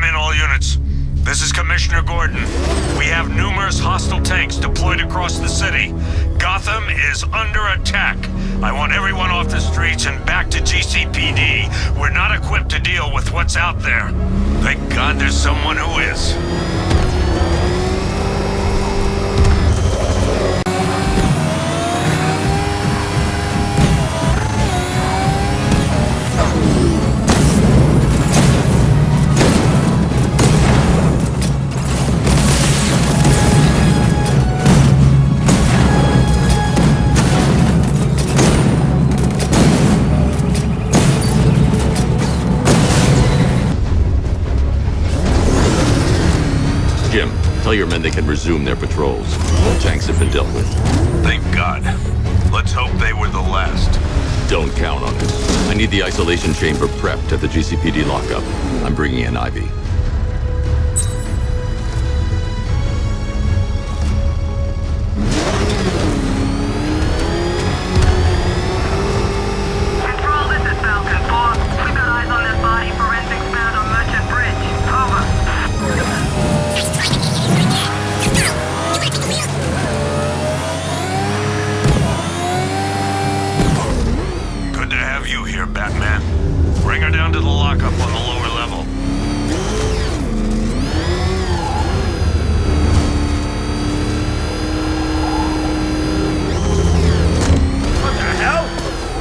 Come in, all units. This is Commissioner Gordon. We have numerous hostile tanks deployed across the city. Gotham is under attack. I want everyone off the streets and back to GCPD. We're not equipped to deal with what's out there. Thank God there's someone who is. Tell your men they can resume their patrols. The tanks have been dealt with. Thank God. Let's hope they were the last. Don't count on it. I need the isolation chamber prepped at the GCPD lockup. I'm bringing in Ivy. Control, this is Falcon 4. We've got eyes on this body. Forensics found on Merchant Bridge. Over. Good to have you here, Batman. Bring her down to the lockup on the lower level. What the hell?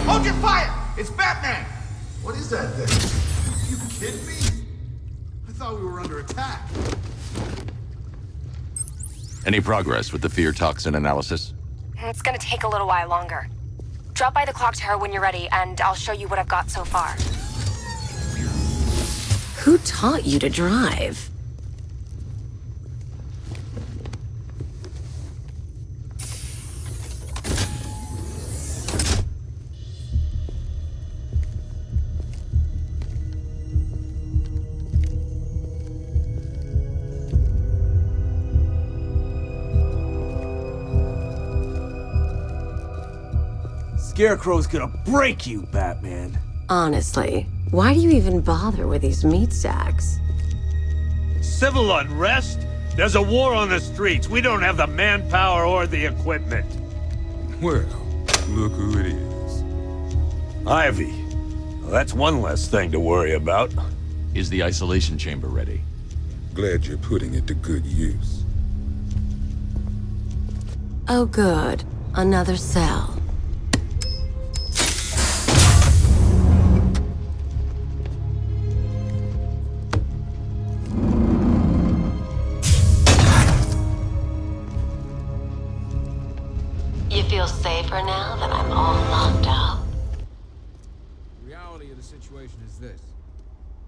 Hold your fire! It's Batman! What is that thing? You kidding me? I thought we were under attack. Any progress with the fear toxin analysis? It's gonna take a little while longer. Drop by the clock tower when you're ready, and I'll show you what I've got so far. Who taught you to drive? Scarecrow's gonna break you, Batman. Honestly, why do you even bother with these meat sacks? Civil unrest? There's a war on the streets. We don't have the manpower or the equipment. Well, look who it is. Ivy. Well, that's one less thing to worry about. Is the isolation chamber ready? Glad you're putting it to good use. Oh good, another cell. You feel safer now that I'm all locked up? The reality of the situation is this.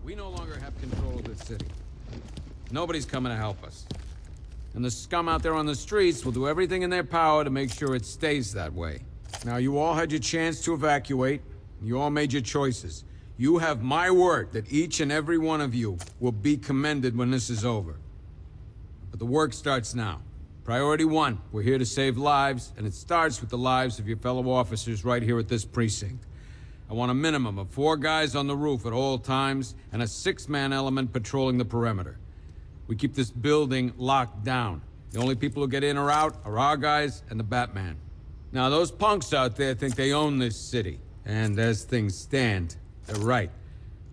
We no longer have control of this city. Nobody's coming to help us. And the scum out there on the streets will do everything in their power to make sure it stays that way. Now, you all had your chance to evacuate. You all made your choices. You have my word that each and every one of you will be commended when this is over. But the work starts now. Priority 1, we're here to save lives, and it starts with the lives of your fellow officers right here at this precinct. I want a minimum of 4 guys on the roof at all times, and a 6-man element patrolling the perimeter. We keep this building locked down. The only people who get in or out are our guys and the Batman. Now, those punks out there think they own this city, and as things stand, they're right.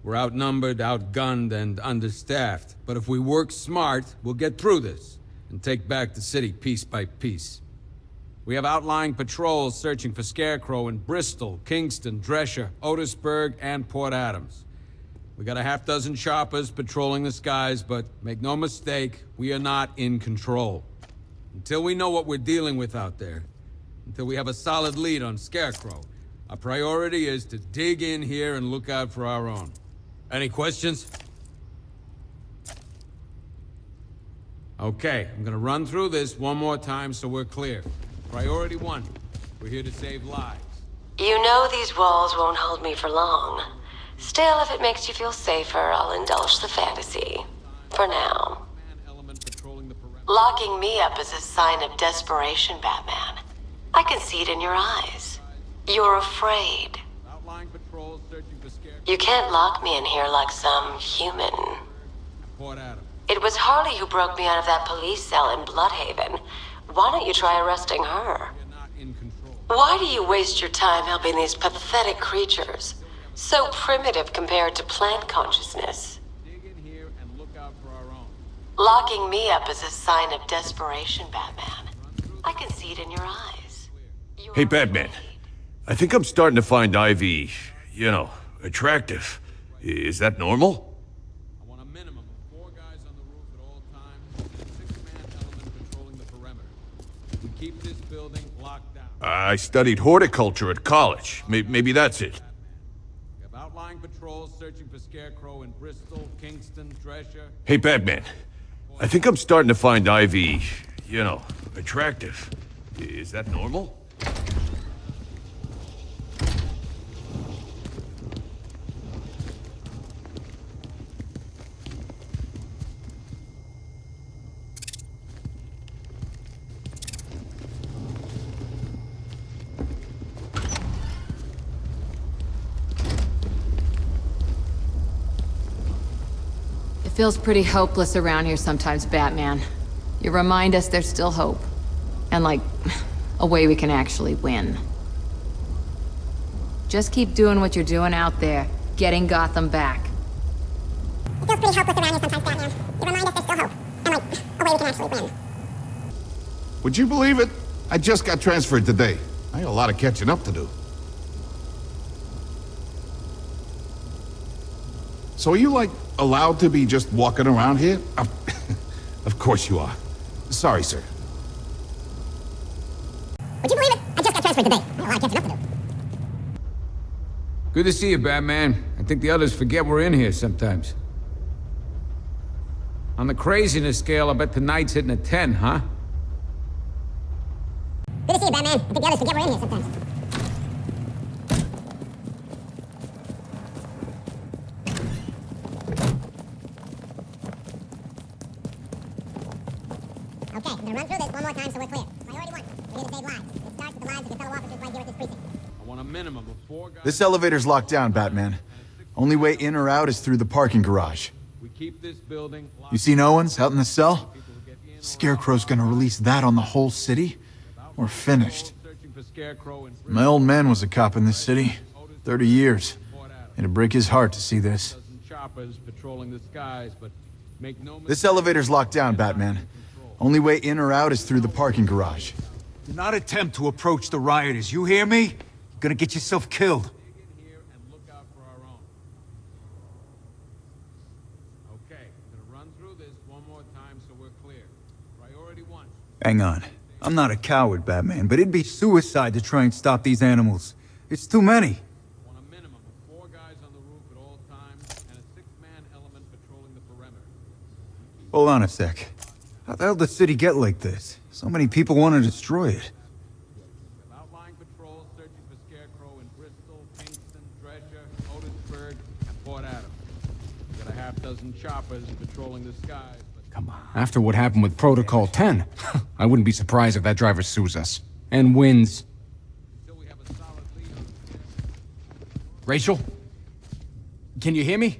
We're outnumbered, outgunned, and understaffed. But if we work smart, we'll get through this and take back the city piece by piece. We have outlying patrols searching for Scarecrow in Bristol, Kingston, Drescher, Otisburg, and Port Adams. We got a half-dozen choppers patrolling the skies, but make no mistake, we are not in control. Until we know what we're dealing with out there, until we have a solid lead on Scarecrow, our priority is to dig in here and look out for our own. Any questions? Okay, I'm gonna run through this one more time so we're clear. Priority 1, we're here to save lives. You know these walls won't hold me for long. Still, if it makes you feel safer, I'll indulge the fantasy. For now. Locking me up is a sign of desperation, Batman. I can see it in your eyes. You're afraid. You can't lock me in here like some human. Port Adam. It was Harley who broke me out of that police cell in Bloodhaven. Why don't you try arresting her? You're not in control. Why do you waste your time helping these pathetic creatures? So primitive compared to plant consciousness. Dig in here and look out for our own. Locking me up is a sign of desperation, Batman. I can see it in your eyes. You Hey, are Batman. afraid. I think I'm starting to find Ivy, attractive. Is that normal? I want a minimum of 4 guys on the roof at all times and a 6-man element patrolling the perimeter. We keep this building locked down. I studied horticulture at college. Maybe that's it. We have outlying patrols searching for Scarecrow in Bristol, Kingston, Drescher. Hey, Batman. I think I'm starting to find Ivy, attractive. Is that normal? It feels pretty hopeless around here sometimes, Batman. You remind us there's still hope. And a way we can actually win. Just keep doing what you're doing out there, getting Gotham back. It feels pretty hopeless around here sometimes, Batman. You remind us there's still hope. And a way we can actually win. Would you believe it? I just got transferred today. I got a lot of catching up to do. So are you, allowed to be just walking around here? Of course you are. Sorry, sir. Would you believe it? I just got transferred today. I got a lot of catching up to do. Good to see you, Batman. I think the others forget we're in here sometimes. On the craziness scale, I bet tonight's hitting a 10, huh? Good to see you, Batman. I think the others forget we're in here sometimes. Okay, I'm gonna run through this one more time so we're clear. Priority 1, we're here to save lives. It starts with the lives of your fellow officers right here at this precinct. I want a minimum of 4 guys. This elevator's locked down, Batman. Only way in or out is through the parking garage. We keep this building locked. You seen Owens out in the cell? Scarecrow's gonna release that on the whole city. We're finished. Searching for Scarecrow in My old man was a cop in this city. 30 years. It'd break his heart to see this. Dozen choppers patrolling the skies, but make no This elevator's locked down, Batman. Only way in or out is through the parking garage. Do not attempt to approach the rioters, you hear me? You're gonna get yourself killed. Dig in here and look out for our own. Okay, I'm gonna run through this one more time so we're clear. Priority 1. Hang on. I'm not a coward, Batman, but it'd be suicide to try and stop these animals. It's too many. I want a minimum of 4 guys on the roof at all times and a 6-man element patrolling the perimeter. Hold on a sec. How the hell did the city get like this? So many people want to destroy it. We have outlying patrols searching for Scarecrow in Bristol, Kingston, Drescher, Otisburg, and Port Adam. We got a half-dozen choppers patrolling the skies, but Come on. After what happened with Protocol 10, I wouldn't be surprised if that driver sues us. And wins. until we have a solid lead on Scarecrow. Rachel? Can you hear me?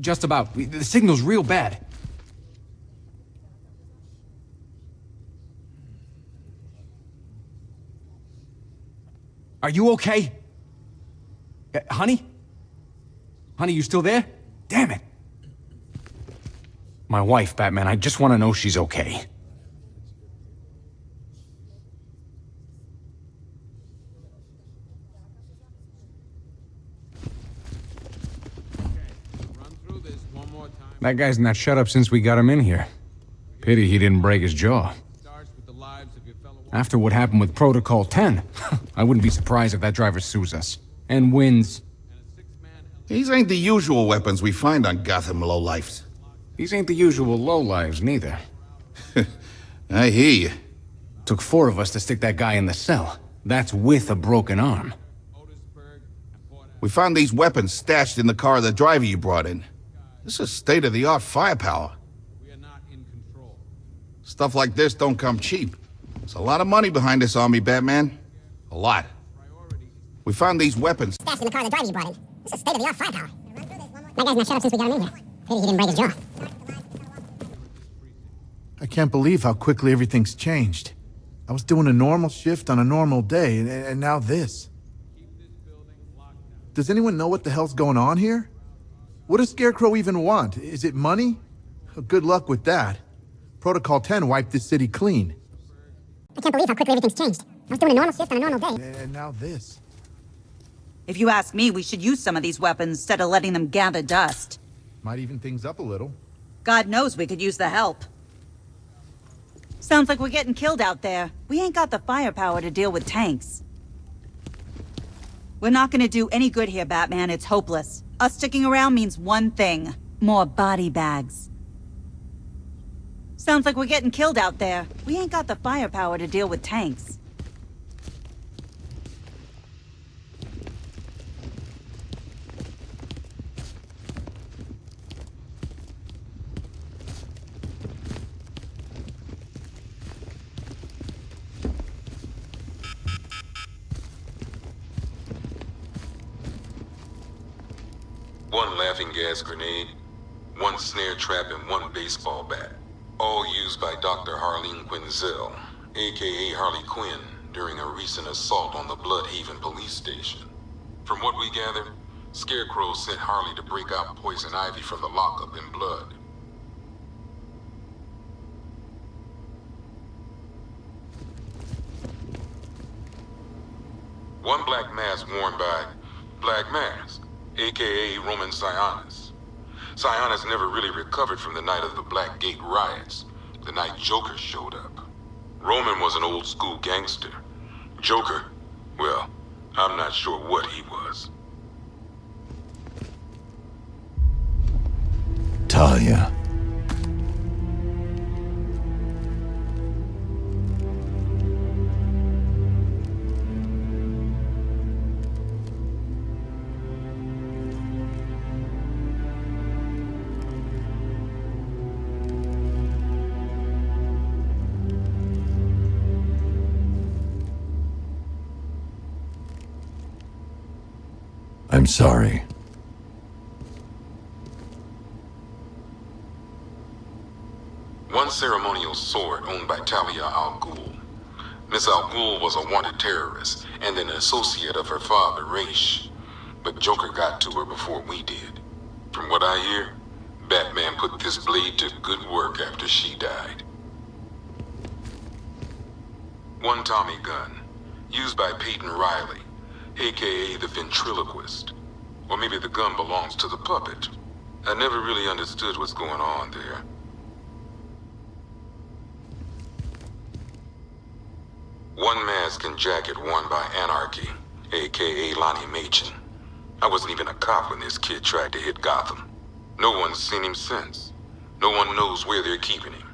Just about. The signal's real bad. Are you okay? Honey? Honey, you still there? Damn it. My wife, Batman, I just want to know she's okay. That guy's not shut up since we got him in here. Pity he didn't break his jaw. After what happened with Protocol 10, I wouldn't be surprised if that driver sues us. And wins. These ain't the usual weapons we find on Gotham lowlifes. These ain't the usual lowlives, neither. I hear you. Took 4 of us to stick that guy in the cell. That's with a broken arm. We found these weapons stashed in the car the driver you brought in. This is state-of-the-art firepower. Stuff like this don't come cheap. There's a lot of money behind this army, Batman. A lot. We found these weapons Stashed in the car the driver you brought in. This is state-of-the-art firepower. That guy's not shut up since we got him in here. Pity he didn't break his jaw. I can't believe how quickly everything's changed. I was doing a normal shift on a normal day, and now this. Does anyone know what the hell's going on here? What does Scarecrow even want? Is it money? Good luck with that. Protocol 10 wiped this city clean. I can't believe how quickly everything's changed. I was doing a normal shift on a normal day. And now this. If you ask me, we should use some of these weapons instead of letting them gather dust. Might even things up a little. God knows we could use the help. Sounds like we're getting killed out there. We ain't got the firepower to deal with tanks. We're not gonna do any good here, Batman. It's hopeless. Us sticking around means one thing. More body bags. Sounds like we're getting killed out there. We ain't got the firepower to deal with tanks. One laughing gas grenade, one snare trap, and one baseball bat. All used by Dr. Harleen Quinzel, aka Harley Quinn, during a recent assault on the Bloodhaven police station. From what we gathered, Scarecrow sent Harley to break out Poison Ivy from the lockup in Blood. One black mask worn by Black Mask, aka Roman Sionis. Sionis never really recovered from the night of the Black Gate riots, the night Joker showed up. Roman was an old school gangster. Joker, well, I'm not sure what he was. Talia. I'm sorry. One ceremonial sword owned by Talia al Ghul. Miss al Ghul was a wanted terrorist and an associate of her father, Raish. But Joker got to her before we did. From what I hear, Batman put this blade to good work after she died. One Tommy gun, used by Peyton Riley, aka the ventriloquist. Or maybe the gun belongs to the puppet. I never really understood what's going on there. One mask and jacket worn by Anarchy, aka Lonnie Machin. I wasn't even a cop when this kid tried to hit Gotham. No one's seen him since. No one knows where they're keeping him.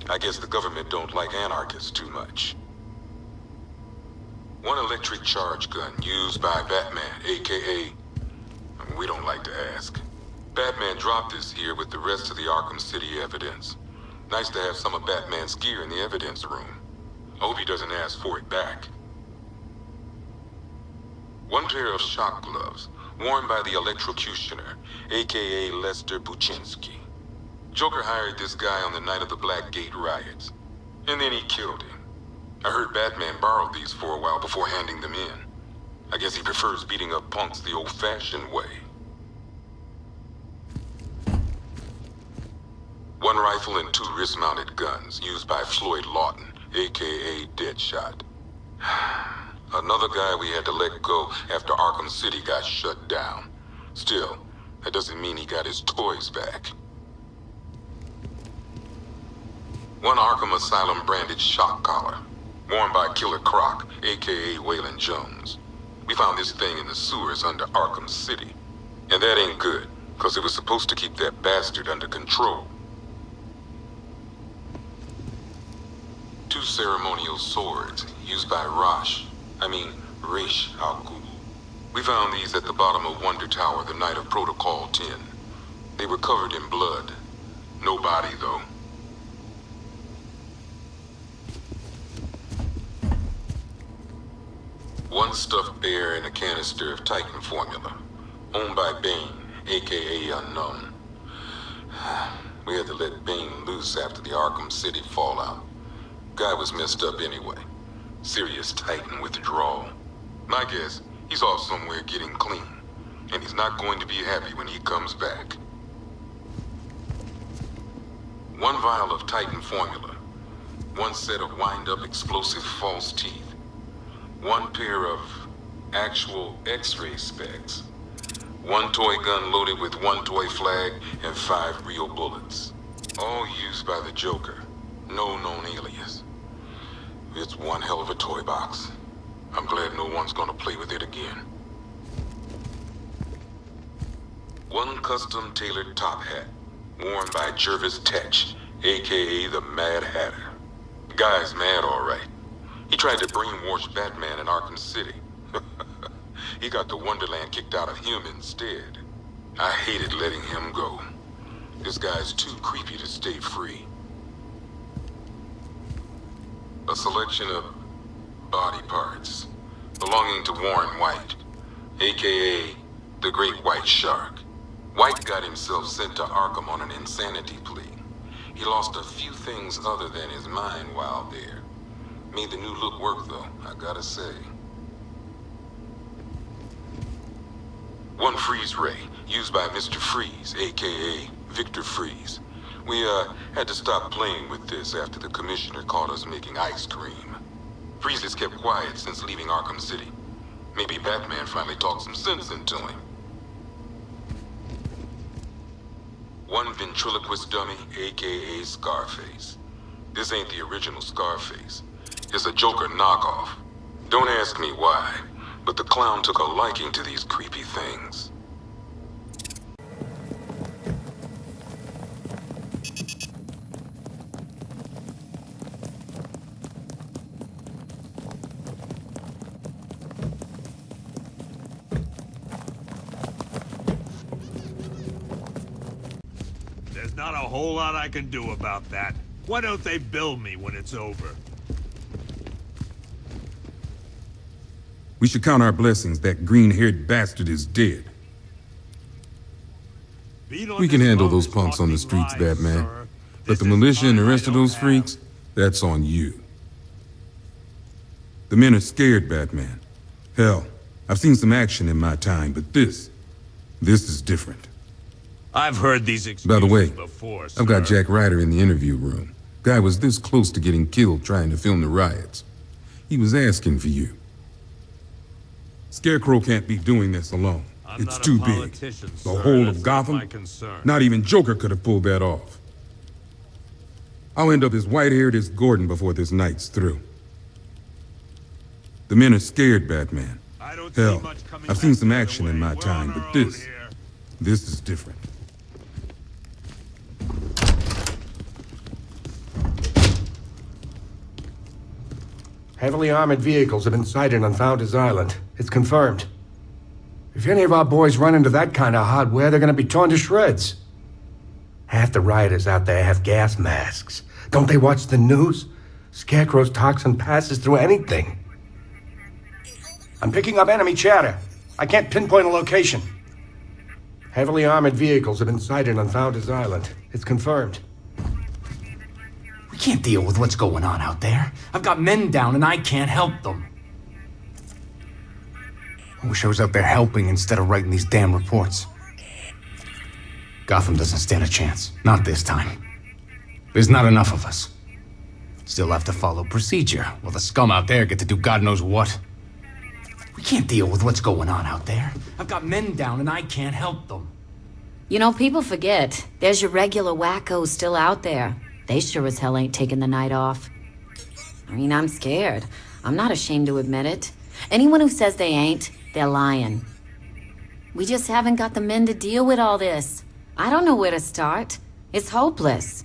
I guess the government don't like anarchists too much. One electric charge gun used by Batman, aka... we don't like to ask. Batman dropped this here with the rest of the Arkham City evidence. Nice to have some of Batman's gear in the evidence room. I hope he doesn't ask for it back. One pair of shock gloves, worn by the electrocutioner, aka Lester Buczynski. Joker hired this guy on the night of the Black Gate riots, and then he killed him. I heard Batman borrowed these for a while before handing them in. I guess he prefers beating up punks the old-fashioned way. One rifle and two wrist-mounted guns used by Floyd Lawton, aka Deadshot. Another guy we had to let go after Arkham City got shut down. Still, that doesn't mean he got his toys back. One Arkham Asylum branded shock collar, worn by Killer Croc, aka Waylon Jones. We found this thing in the sewers under Arkham City. And that ain't good, because it was supposed to keep that bastard under control. Two ceremonial swords used by Raish al Ghul. We found these at the bottom of Wonder Tower the night of Protocol 10. They were covered in blood. No body, though. One stuffed bear and a canister of Titan formula. Owned by Bane, aka Unknown. We had to let Bane loose after the Arkham City fallout. Guy was messed up anyway. Serious Titan withdrawal. My guess, he's off somewhere getting clean. And he's not going to be happy when he comes back. 1 vial of Titan formula. 1 set of wind-up explosive false teeth. 1 pair of actual X-ray specs. 1 toy gun loaded with 1 toy flag and 5 real bullets. All used by the Joker. No known alias. It's one hell of a toy box. I'm glad no one's gonna play with it again. 1 custom tailored top hat, worn by Jervis Tetch, aka the Mad Hatter. The guy's mad, all right. He tried to brainwash Batman in Arkham City. He got the Wonderland kicked out of him instead. I hated letting him go. This guy's too creepy to stay free. A selection of body parts belonging to Warren White, aka the Great White Shark. White got himself sent to Arkham on an insanity plea. He lost a few things other than his mind while there. Made the new look work though, I gotta say. 1 freeze ray, used by Mr. Freeze, aka Victor Freeze. We had to stop playing with this after the commissioner caught us making ice cream. Freeze has kept quiet since leaving Arkham City. Maybe Batman finally talked some sense into him. 1 ventriloquist dummy, aka Scarface. This ain't the original Scarface. It's a Joker knockoff. Don't ask me why, but the clown took a liking to these creepy things. There's not a whole lot I can do about that. Why don't they bill me when it's over? We should count our blessings that green-haired bastard is dead. We can handle those punks on the streets, Batman. But the militia and the rest of those freaks, that's on you. The men are scared, Batman. Hell, I've seen some action in my time, but this is different. I've heard these excuses By the way, before, I've got sir. Jack Ryder in the interview room. Guy was this close to getting killed trying to film the riots. He was asking for you. Scarecrow can't be doing this alone. It's too big. The whole of Gotham? Not even Joker could have pulled that off. I'll end up as white-haired as Gordon before this night's through. The men are scared, Batman. Hell, I've seen some action in my time, but this is different. Heavily armored vehicles have been sighted on Founders Island. It's confirmed. If any of our boys run into that kind of hardware, they're gonna be torn to shreds. Half the rioters out there have gas masks. Don't they watch the news? Scarecrow's toxin passes through anything. I'm picking up enemy chatter. I can't pinpoint a location. Heavily armored vehicles have been sighted on Founders Island. It's confirmed. We can't deal with what's going on out there. I've got men down and I can't help them. I wish I was out there helping instead of writing these damn reports. Gotham doesn't stand a chance. Not this time. There's not enough of us. Still have to follow procedure, while the scum out there get to do God knows what. We can't deal with what's going on out there. I've got men down and I can't help them. You know, people forget. There's your regular wackos still out there. They sure as hell ain't taking the night off. I mean, I'm scared. I'm not ashamed to admit it. Anyone who says they ain't, they're lying. We just haven't got the men to deal with all this. I don't know where to start. It's hopeless.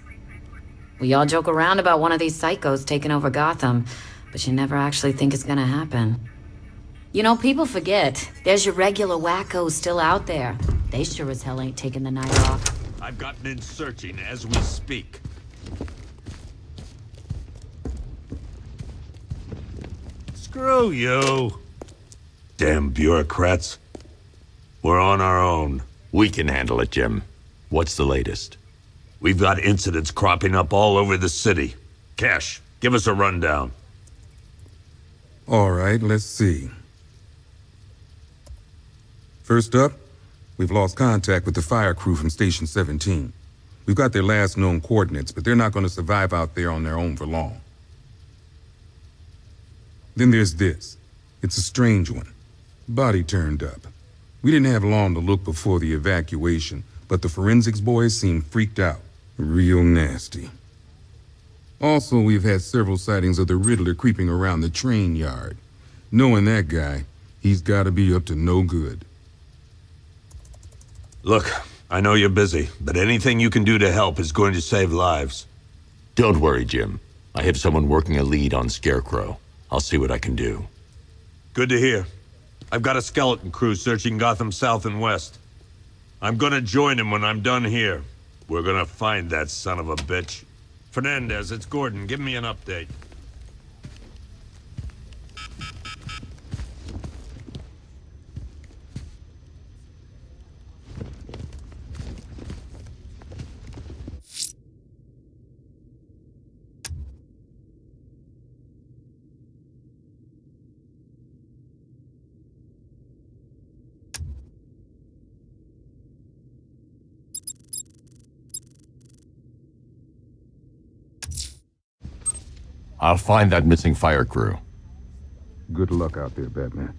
We all joke around about one of these psychos taking over Gotham, but you never actually think it's gonna happen. You know, people forget. There's your regular wackos still out there. They sure as hell ain't taking the night off. I've got men searching as we speak. Screw you. Damn bureaucrats. We're on our own. We can handle it, Jim. What's the latest? We've got incidents cropping up all over the city. Cash, give us a rundown. All right, let's see. First up, we've lost contact with the fire crew from Station 17. We've got their last known coordinates, but they're not going to survive out there on their own for long. Then there's this. It's a strange one. Body turned up. We didn't have long to look before the evacuation, but the forensics boys seemed freaked out. Real nasty. Also, we've had several sightings of the Riddler creeping around the train yard. Knowing that guy, he's got to be up to no good. Look, I know you're busy, but anything you can do to help is going to save lives. Don't worry, Jim. I have someone working a lead on Scarecrow. I'll see what I can do. Good to hear. I've got a skeleton crew searching Gotham South and West. I'm gonna join him when I'm done here. We're gonna find that son of a bitch. Fernandez, it's Gordon. Give me an update. I'll find that missing fire crew. Good luck out there, Batman.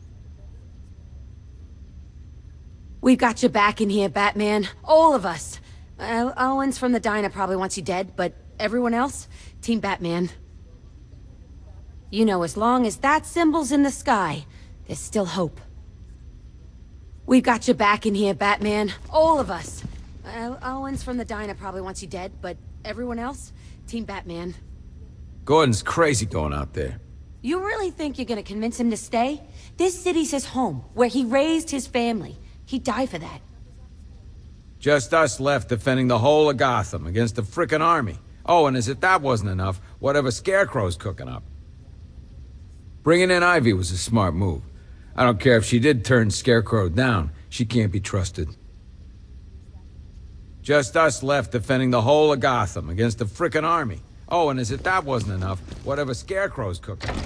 We've got your back in here, Batman. All of us. Owens from the diner probably wants you dead, but everyone else? Team Batman. You know, as long as that symbol's in the sky, there's still hope. We've got your back in here, Batman. All of us. Owens from the diner probably wants you dead, but everyone else? Team Batman. Gordon's crazy going out there. You really think you're gonna convince him to stay? This city's his home, where he raised his family. He'd die for that. Just us left defending the whole of Gotham against the frickin' army. Oh, and as if that wasn't enough, whatever Scarecrow's cooking up. Bringing in Ivy was a smart move. I don't care if she did turn Scarecrow down. She can't be trusted. Just us left defending the whole of Gotham against the frickin' army. Oh, and as if that wasn't enough, whatever Scarecrow's cooking up.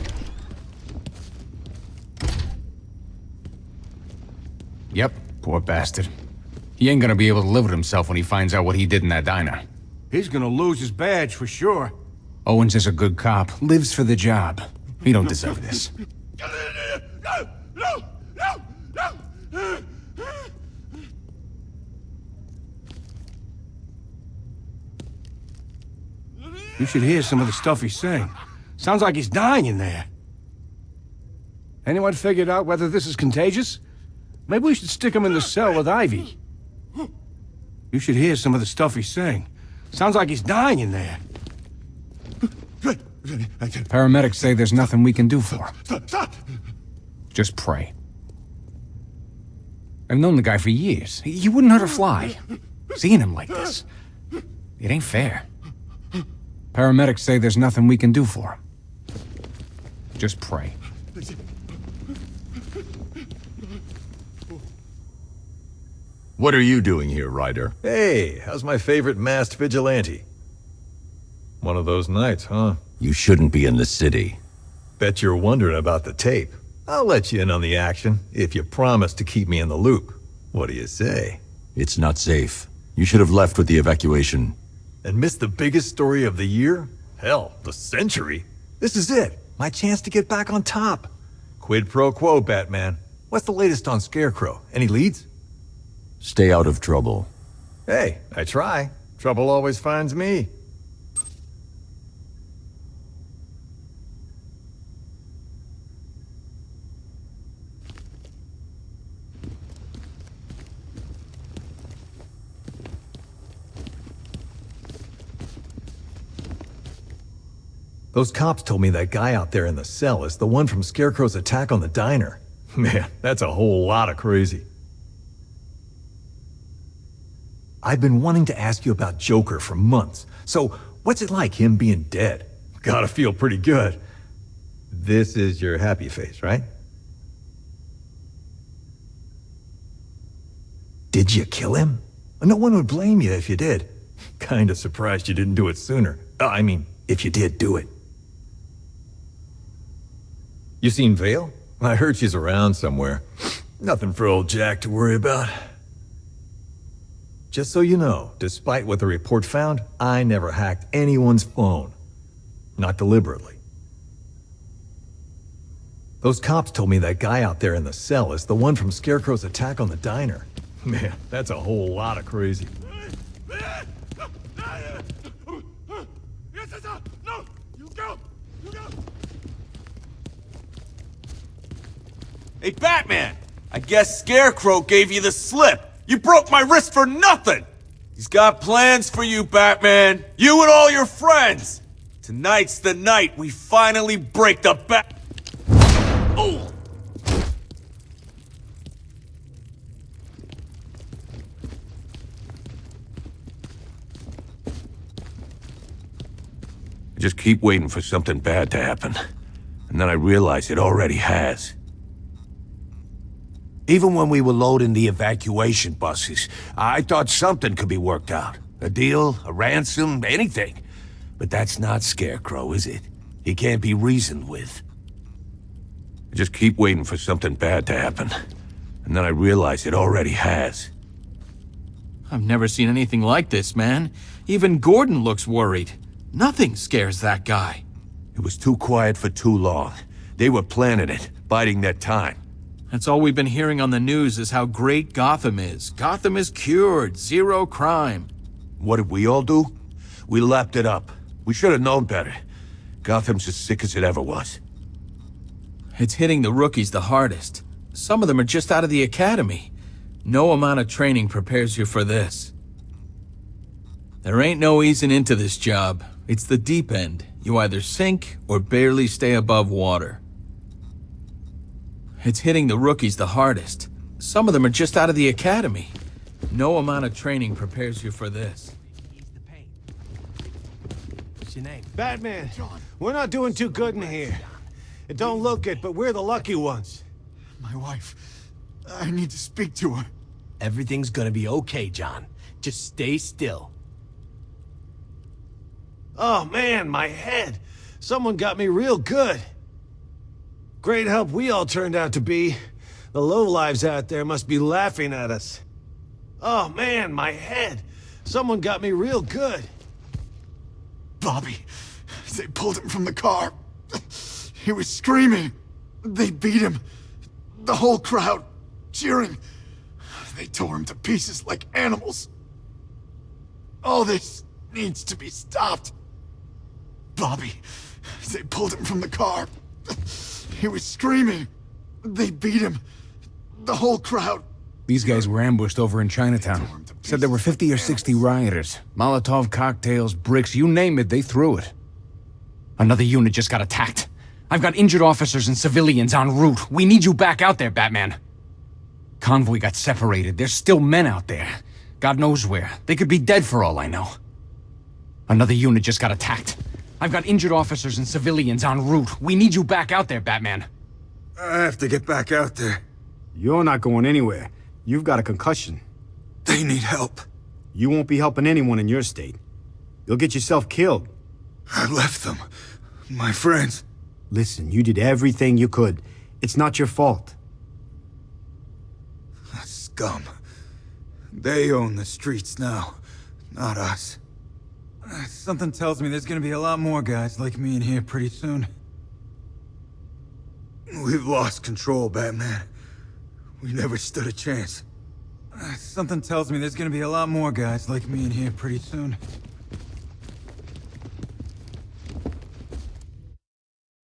Yep, poor bastard. He ain't gonna be able to live with himself when he finds out what he did in that diner. He's gonna lose his badge for sure. Owens is a good cop, lives for the job. He don't deserve this. You should hear some of the stuff he's saying. Sounds like he's dying in there. Anyone figured out whether this is contagious? Maybe we should stick him in the cell with Ivy. You should hear some of the stuff he's saying. Sounds like he's dying in there. Paramedics say there's nothing we can do for him. Stop! Just pray. I've known the guy for years. He wouldn't hurt a fly. Seeing him like this, it ain't fair. Paramedics say there's nothing we can do for him. Just pray. What are you doing here, Ryder? Hey, how's my favorite masked vigilante? One of those nights, huh? You shouldn't be in the city. Bet you're wondering about the tape. I'll let you in on the action if you promise to keep me in the loop. What do you say? It's not safe. You should have left with the evacuation. And missed the biggest story of the year? Hell, the century. This is it. My chance to get back on top. Quid pro quo, Batman. What's the latest on Scarecrow? Any leads? Stay out of trouble. Hey, I try. Trouble always finds me. Those cops told me that guy out there in the cell is the one from Scarecrow's attack on the diner. Man, that's a whole lot of crazy. I've been wanting to ask you about Joker for months. So, what's it like, him being dead? Gotta feel pretty good. This is your happy face, right? Did you kill him? No one would blame you if you did. Kinda surprised you didn't do it sooner. I mean, if you did do it. You seen Vale? I heard she's around somewhere. Nothing for old Jack to worry about. Just so you know, despite what the report found, I never hacked anyone's phone. Not deliberately. Those cops told me that guy out there in the cell is the one from Scarecrow's attack on the diner. Man, that's a whole lot of crazy. No! You go! You go! Hey, Batman! I guess Scarecrow gave you the slip. You broke my wrist for nothing! He's got plans for you, Batman. You and all your friends. Tonight's the night we finally break the Oh! I just keep waiting for something bad to happen. And then I realize it already has. Even when we were loading the evacuation buses, I thought something could be worked out. A deal, a ransom, anything. But that's not Scarecrow, is it? He can't be reasoned with. I just keep waiting for something bad to happen. And then I realize it already has. I've never seen anything like this, man. Even Gordon looks worried. Nothing scares that guy. It was too quiet for too long. They were planning it, biding their time. That's all we've been hearing on the news is how great Gotham is. Gotham is cured, zero crime. What did we all do? We lapped it up. We should have known better. Gotham's as sick as it ever was. It's hitting the rookies the hardest. Some of them are just out of the academy. No amount of training prepares you for this. There ain't no easing into this job. It's the deep end. You either sink or barely stay above water. It's hitting the rookies the hardest. Some of them are just out of the academy. No amount of training prepares you for this. What's your name? Batman. We're not doing too good in here. It don't look it, but we're the lucky ones. My wife. I need to speak to her. Everything's gonna be okay, John. Just stay still. Oh man, my head. Someone got me real good. Great help we all turned out to be. The lowlives out there must be laughing at us. Oh man, my head. Someone got me real good. Bobby. They pulled him from the car. He was screaming. They beat him. The whole crowd cheering. They tore him to pieces like animals. All this needs to be stopped. Bobby. They pulled him from the car. He was screaming. They beat him. The whole crowd. These guys were ambushed over in Chinatown. Said there were 50 or 60 rioters. Molotov cocktails, bricks, you name it, they threw it. Another unit just got attacked. I've got injured officers and civilians en route. We need you back out there, Batman. Convoy got separated. There's still men out there. God knows where. They could be dead for all I know. Another unit just got attacked. I've got injured officers and civilians en route. We need you back out there, Batman. I have to get back out there. You're not going anywhere. You've got a concussion. They need help. You won't be helping anyone in your state. You'll get yourself killed. I left them. My friends. Listen, you did everything you could. It's not your fault. Scum. They own the streets now, not us. Something tells me there's gonna be a lot more guys like me in here pretty soon. We've lost control, Batman. We never stood a chance. Something tells me there's gonna be a lot more guys like me in here pretty soon.